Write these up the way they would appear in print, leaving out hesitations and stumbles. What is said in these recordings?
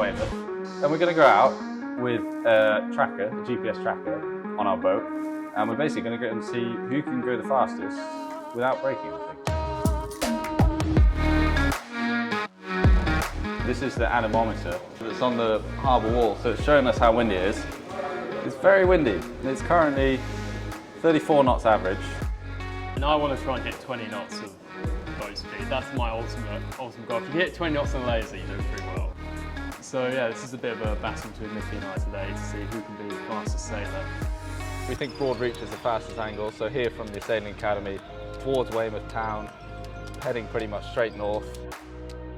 Weymouth. And we're going to go out with a tracker, a GPS tracker, on our boat. And we're basically going to go and see who can go the fastest without breaking anything. This is the anemometer that's on the harbour wall, so it's showing us how windy it is. It's very windy. It's currently 34 knots average. And I want to try and hit 20 knots of boat speed. That's my ultimate goal. If you hit 20 knots on laser, you do pretty well. So yeah, this is a bit of a battle between Micky and I today to see who can be the fastest sailor. We think broad reach is the fastest angle, so here from the Sailing Academy towards Weymouth town, heading pretty much straight north.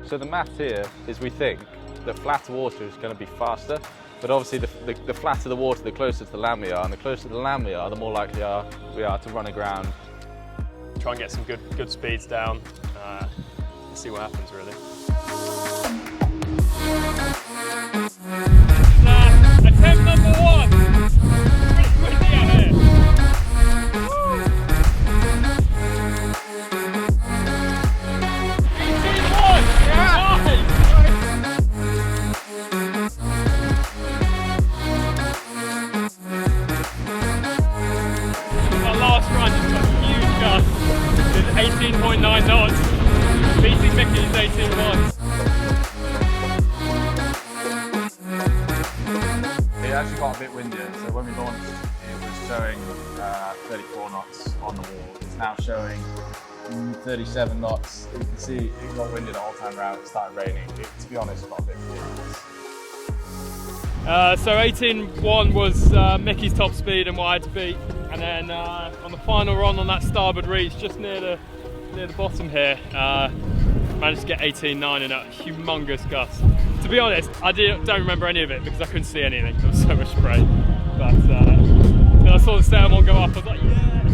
So the math here is we think that flatter water is going to be faster, but obviously the flatter the water, the closer to the land we are, and the closer to the land we are, the more likely we are to run aground. Try and get some good speeds down, and see what happens really. Attempt number 1! Pretty windy out here. Our last run just got a huge gust. It's 18.9 knots, beating Micky's 18 knots. It actually got a bit windier, so when we launched it was showing 34 knots on the wall. It's now showing 37 knots. You can see it got windy the whole time around. It started raining. To be honest, it got a bit ridiculous. So 18.1 was Micky's top speed and what I had to beat, and then on the final run on that starboard reach, just near the bottom here, managed to get 18.9 in a humongous gust. To be honest, I don't remember any of it because I couldn't see anything. There was so much spray. But then I saw the sail go up. I was like, yes!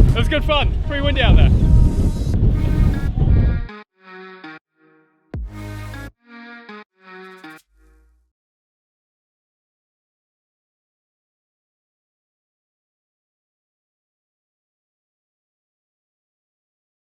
It was good fun. Pretty windy out there.